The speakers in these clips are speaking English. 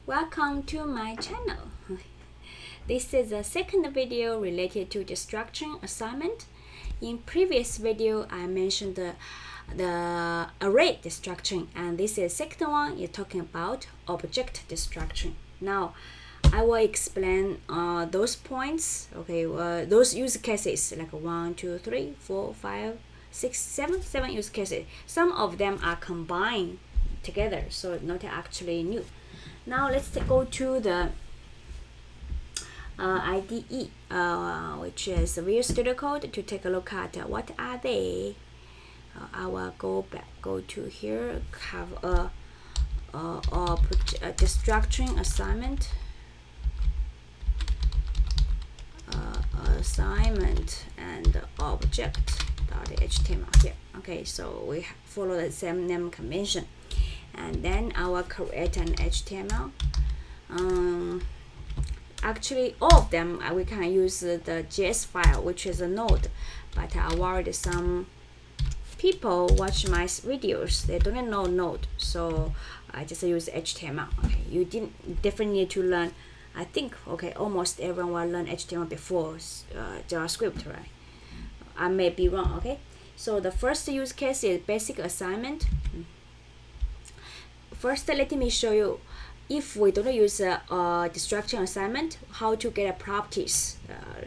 Welcome to my channel. This is the second video related to destructuring assignment. In previous video, I mentioned the array destructuring, and this is second one. You're talking about object destructuring. Now, I will explain those points. Okay, those use cases like 1, 2, 3, 4, 5, 6, 7 use cases. Some of them are combined together, so not actually new. Now let's go to the IDE, which is Visual Studio Code, to take a look at what are they. I will go to here, have a destructuring assignment. Assignment and object.html here. Okay, so we follow the same name convention, and then I will create an HTML. Actually, all of them we can use the JS file, which is a node, but I worried some people watch my videos, they don't know node, so I just use HTML. Okay, you definitely need to learn. I think, okay, almost everyone will learn HTML before JavaScript, right? I may be wrong, okay? So the first use case is basic assignment. First, let me show you, if we don't use a destructuring assignment, how to get properties,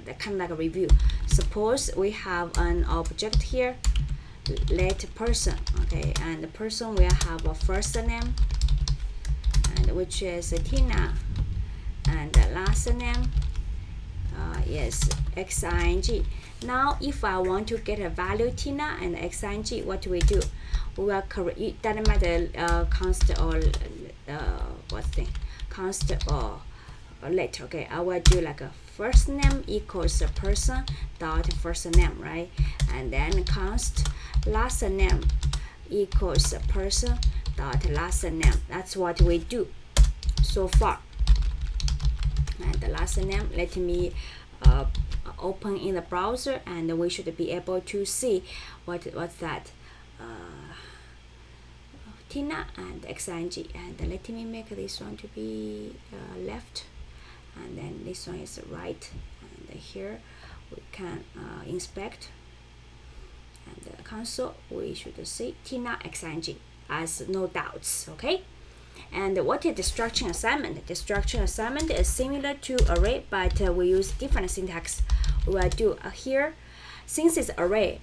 that kind of like a review. Suppose we have an object here, let person, okay, and the person will have a first name, and which is Tina, and the last name is Xing. Now, if I want to get a value Tina and Xing, what do we do? We will create, doesn't matter const or const or let. Okay, I will do like a first name equals a person dot first name, right? And then const last name equals a person dot last name. That's what we do so far. And the last name, let me open in the browser, and we should be able to see what's that. Tina and Xing, and let me make this one to be left, and then this one is right, and here we can inspect, and the console we should see Tina Xing as no doubts. Okay. And what is destructuring assignment? Destructuring assignment is similar to array, but we use different syntax. We will do here, since it's array,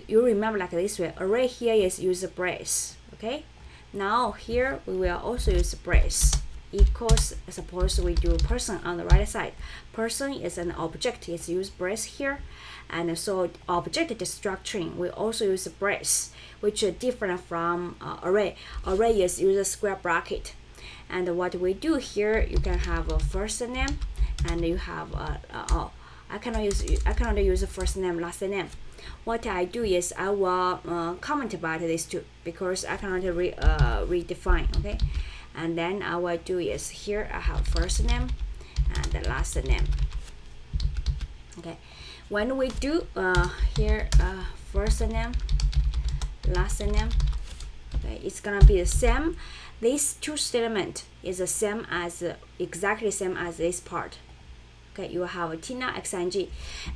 you remember like this way. Array here is use a brace. Okay. Now here we will also use brace equals. Suppose we do person on the right side. Person is an object. It's use brace here, and so object destructuring we also use brace, which is different from array. Array is use a square bracket, and what we do here, you can have a first name, and you have I cannot use a first name, last name. What I do is I will comment about this too, because I cannot redefine. Okay, and then I will do is here I have first name and the last name. Okay, when we do here first name, last name, okay, it's gonna be the same. These two statement is the same as exactly same as this part. Okay, you have Tina Xing,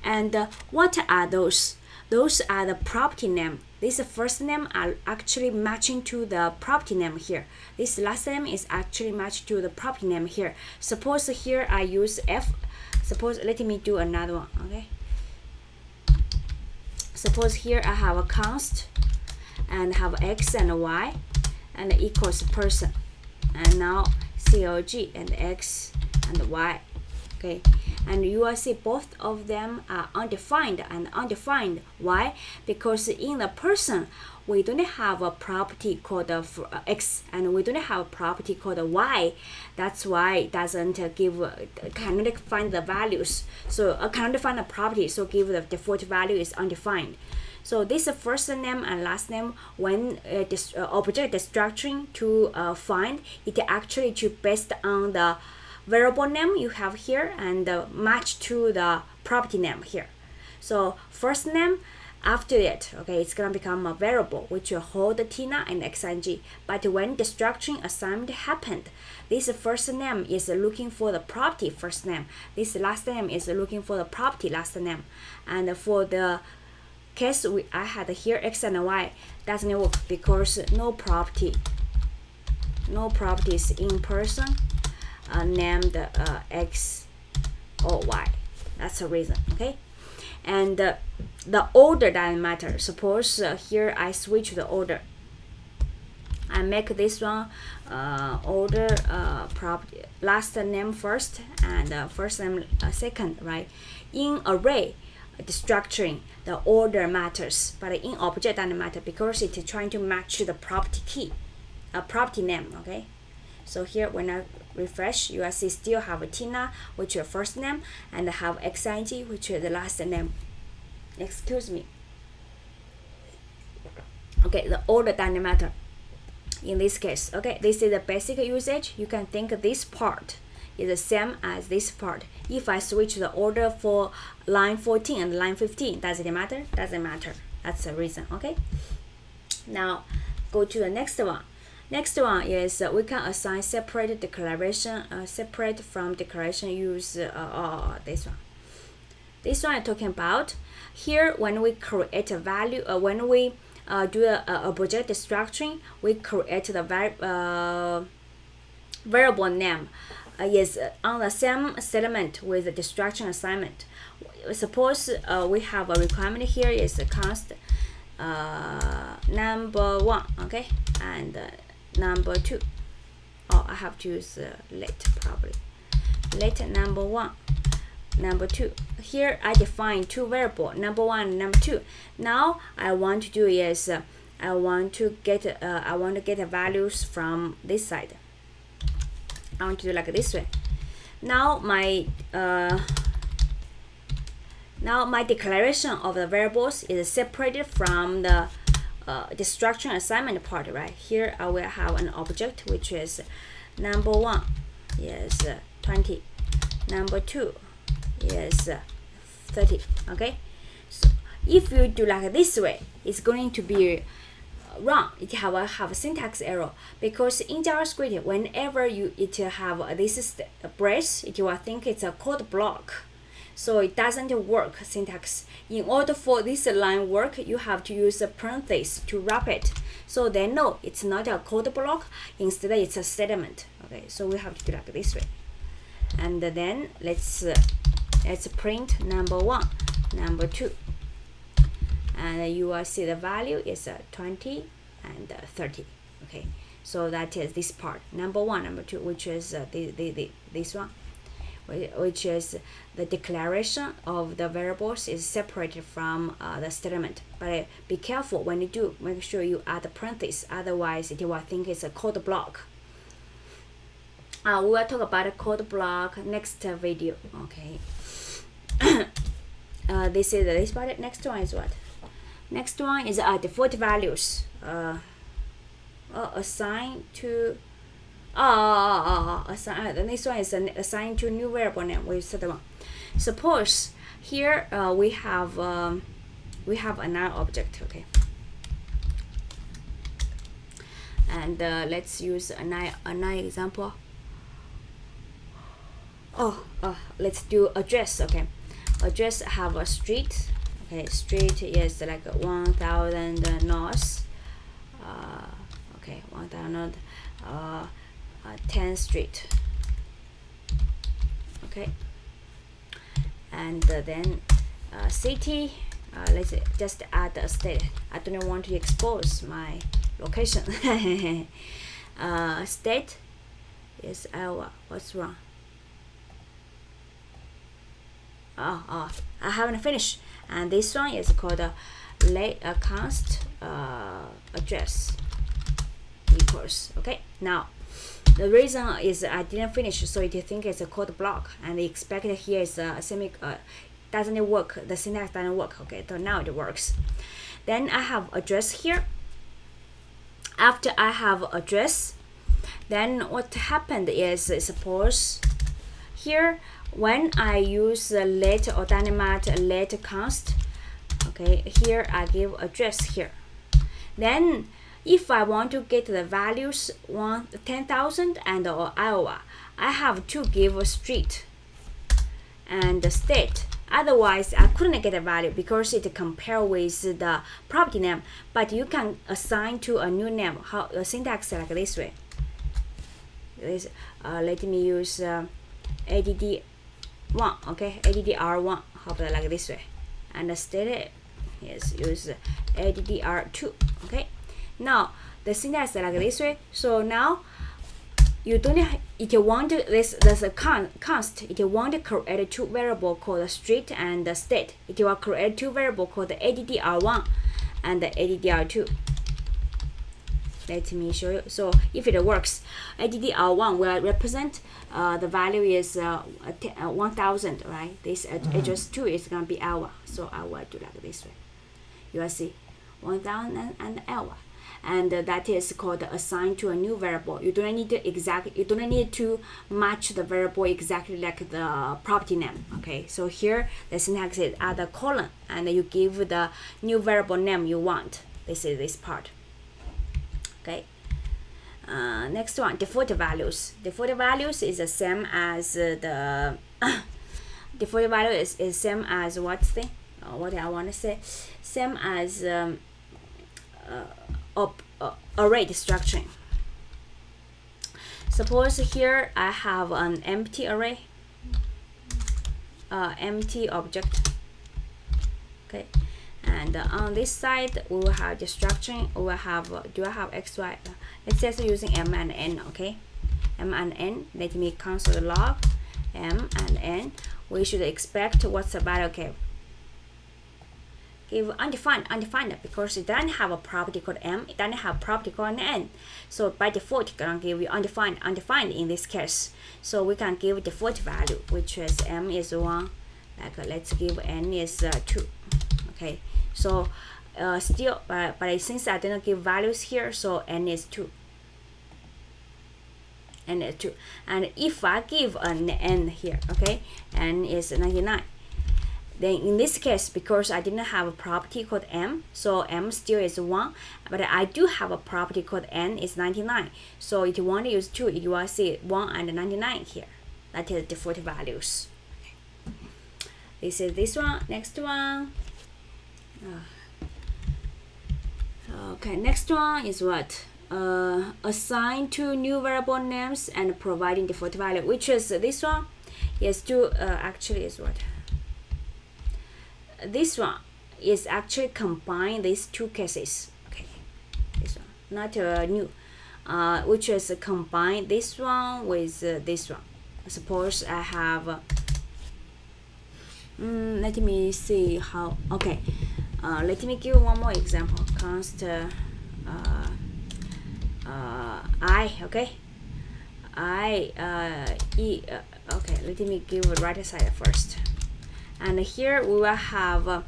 and what are those? Those are the property name. This first name are actually matching to the property name here. This last name is actually matched to the property name here. Suppose here I use F. Suppose, let me do another one. Okay. Suppose here I have a const and have X and Y and equals person, and now COG and X and Y. Okay, and you will see both of them are undefined and undefined. Why? Because in the person we don't have a property called X, and we don't have a property called Y. That's why it doesn't cannot find the values. So cannot define the property, so give the default value is undefined. So this first name and last name, when object destructuring to find it, actually to based on the variable name you have here and match to the property name here. So first name after it, okay, it's gonna become a variable which will hold the Tina and Xing. But when destructuring assignment happened, this first name is looking for the property first name. This last name is looking for the property last name. And for the case I had here X and Y doesn't work because no properties in person named X or Y. That's the reason, okay? And the order doesn't matter. Suppose here I switch the order. I make this one order property last name first and first name second, right? In array destructuring, the order matters, but in object doesn't matter because it is trying to match the property key, property name, okay? So here when I refresh, you will see still have a Tina, which is first name, and have Xing, which is the last name. Excuse me. Okay, the order doesn't matter in this case. Okay, this is the basic usage. You can think this part is the same as this part. If I switch the order for line 14 and line 15, does it matter? Doesn't matter. That's the reason. Okay. Now go to the next one. Next one is we can assign separate declaration, separate from declaration use this one. This one I'm talking about. Here, when we create a value, when we do a object destructuring, we create the variable name is on the same settlement with the destruction assignment. Suppose we have a requirement here is a const number 1, okay, and number 2. Oh, I have to use let probably. Let number 1, number 2. Here I define two variables, number 1 and number 2. Now I want to do is I want to get values from this side. I want to do like this way. Now my declaration of the variables is separated from the destruction assignment part, right? Here I will have an object which is number 1 is 20, number 2 is 30. Okay, so if you do like this way, it's going to be wrong. It have a syntax error because in JavaScript, whenever it have this brace, it will think it's a code block. So it doesn't work syntax. In order for this line work, you have to use a parenthesis to wrap it. So they know it's not a code block. Instead, it's a statement. Okay, so we have to do like this way. And then let's print number 1, number 2, and you will see the value is 20 and 30. Okay, so that is this part, number 1, number 2, which is this one, which is the declaration of the variables is separated from the statement. But be careful when you do, make sure you add the parenthesis, otherwise it will think it's a code block. We will talk about a code block next video. Okay. This is this part. Next one is what? Next one is default values. Assign to assign. The next one is assigned to new variable name. We said one. Suppose here we have another object. Okay. And let's use another example. Let's do address. Okay, address have a street. Okay, street is like 1000 north. Okay, 1000 10th street. Okay, and then city. Let's just add a state. I don't want to expose my location. State is Iowa. What's wrong? I haven't finished. And this one is called const address equals. Okay, now the reason is I didn't finish, so it think it's a code block, and the expected here is a doesn't work. The syntax doesn't work. Okay, so now it works. Then I have address here. After I have address, then what happened is suppose here when I use let or dynamite let const, Okay, here I give address here. Then if I want to get the values 10,000 and or Iowa, I have to give a street and the state. Otherwise, I couldn't get a value because it compare with the property name. But you can assign to a new name. How the syntax like this way. Let me use ADD1. Okay, ADDR1. How about like this way? And the state is use ADDR2. Okay. Now the syntax like this way. So now you don't if you want there's a const. If you want to create two variable called the street and the state, if you want to create two variable called the ADDR1 and the ADDR2. Let me show you. So if it works, ADDR1 will represent the value is 1000, right? This address 2 is gonna be hour. So I will do like this way. You will see 1000 and hour. And that is called assigned to a new variable. You don't need to match the variable exactly like the property name. Okay, so here the syntax is add a colon and you give the new variable name you want. This is this part. Okay. Next one, default values. Default values is the same as the default value is same as what's the what I want to say, same as array destructuring. Suppose here I have an empty array, empty object. Okay, and on this side we will have destructuring. We will have do I have x y? Let's just using m and n. Okay, m and n. Let me console log m and n. We should expect what's the value. Okay, give undefined because it doesn't have a property called m, it doesn't have property called n. So by default it's gonna give you undefined in this case. So we can give default value, which is m is 1, like let's give n is 2. Okay, so still but since I didn't give values here, so n is 2. N is 2. And if I give an n here, okay, n is 99. Then in this case, because I didn't have a property called m, so m still is 1, but I do have a property called n is 99. So if you want to use 2, you will see 1 and 99 here. That is default values. This is this one. Next one. Okay, next one is what? Assign two new variable names and providing default value, which is this one. Yes, actually is what? This one is actually combine these two cases. Okay, this one not new, which is combine this one with this one. Suppose I have let me see how. Okay, let me give one more example. Const I. Okay, I e. Okay, let me give the right side first. And here we will have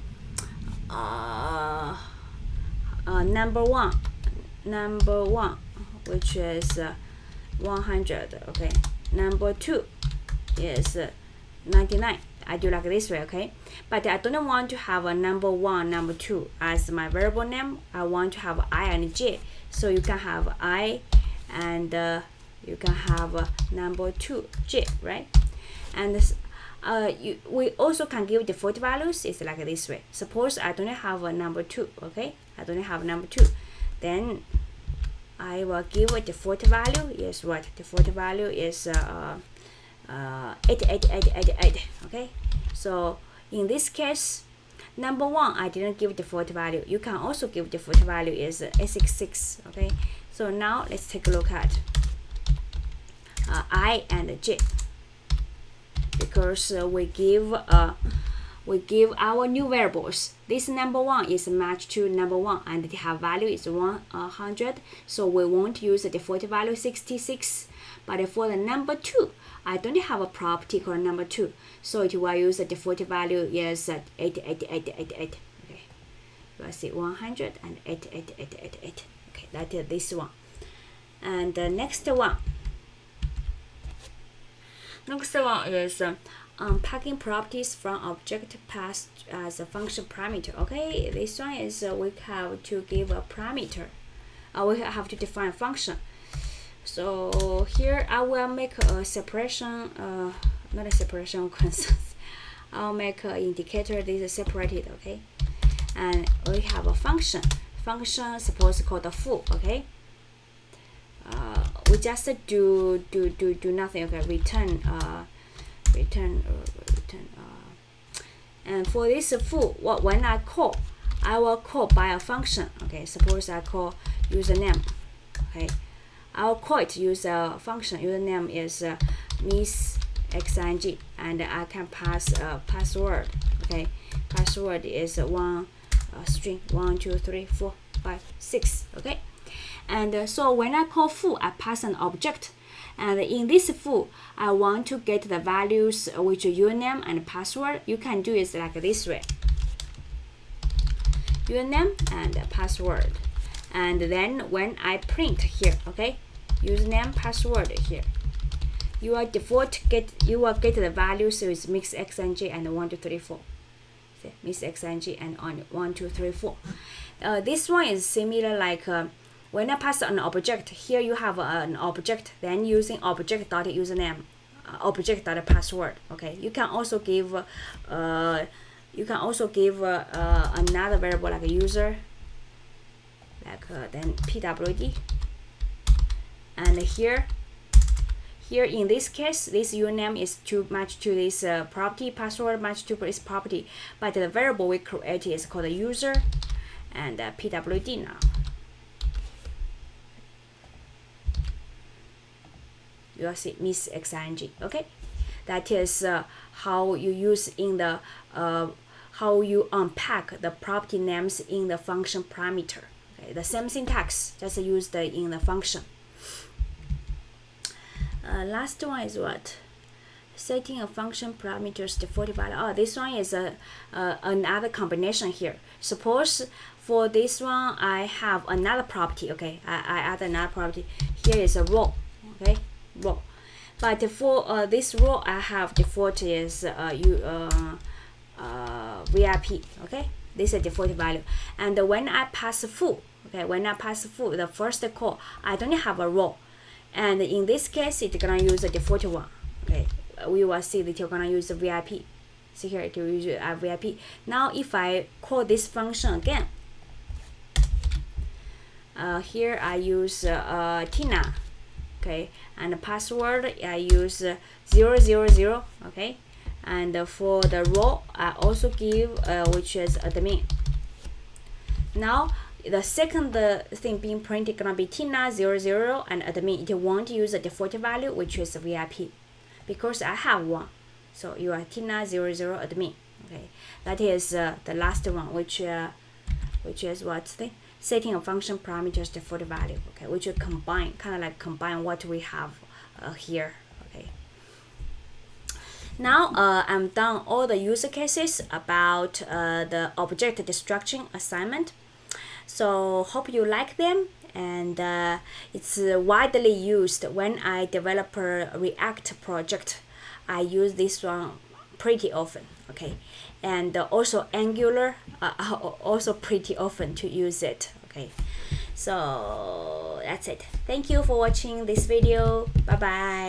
number one, which is 100. Okay, number 2 is 99. I do like this way. Okay, but I don't want to have a number 1, number 2 as my variable name. I want to have I and j. So you can have I and you can have number 2 j, right? And this, we also can give default values. It's like this way. Suppose I don't have a number 2. Okay, I don't have number 2. Then I will give a default value. Is what? Default value is 8888. Okay, so in this case, number 1 I didn't give default value. You can also give default value is 866. Okay, so now let's take a look at I and j. Because we give our new variables. This number 1 is matched to number 1 and the value is 100. So we won't use the default value 66. But for the number 2, I don't have a property called number 2. So it will use the default value is 888888. Okay, you will see 100 and 888888. Okay, that is this one. And the next one. Next one is unpacking properties from object passed as a function parameter. Okay, this one is we have to give a parameter. We have to define a function. So here I will make a separation, not a separation constants. I'll make an indicator. This is separated. Okay, and we have a function. Function suppose called the foo. Okay. We just do nothing. Okay, return and for this foo, when I call, I will call by a function. Okay, suppose I call username. Okay, I'll call it use a function. Username is Miss Xing, and I can pass a password. Okay, password is one string 1 2 3 4 5 6. Okay. And so when I call foo, I pass an object. And in this foo, I want to get the values which are username and password. You can do it like this way. Username and password. And then when I print here, okay, username, password here, you will get the values. So it's Miss Xing and 1 2 3 4. Miss Xing and on 1 2 3 4. This one is similar like when I pass an object, here you have an object, then using object.username, object.password. Okay, you can also give another variable like a user, like then pwd, and here in this case, this username is to match to this property, password match to this property, but the variable we created is called a user and pwd now. You'll see Miss Xing. Okay, that is how you use in the how you unpack the property names in the function parameter. Okay, the same syntax, just used in the function. Last one is what? Setting a function parameters default value. Oh, this one is another combination here. Suppose for this one I have another property. Okay, I add another property. Here is a row. Okay. Row, but for this row I have default is VIP. Okay, this is default value. And when I pass foo, okay, when I pass foo, the first call, I don't have a row, and in this case it's gonna use the default one. Okay, we will see that you're gonna use the VIP. See here, it will use a VIP. Now if I call this function again, here I use Tina. Okay, and the password I use 000. Okay, and for the row I also give which is admin. Now the second thing being printed gonna be Tina 00 and admin. It won't use the default value which is VIP because I have one. So you are Tina 00 admin. Okay, that is the last one, which is what's the setting a function parameters default value. Okay, which will combine, kind of like combine what we have here. Okay. Now I'm done all the user cases about the object destructuring assignment. So hope you like them, and it's widely used when I develop a React project. I use this one pretty often. Okay, and also Angular also pretty often to use it. Okay, so that's it. Thank you for watching this video. Bye bye.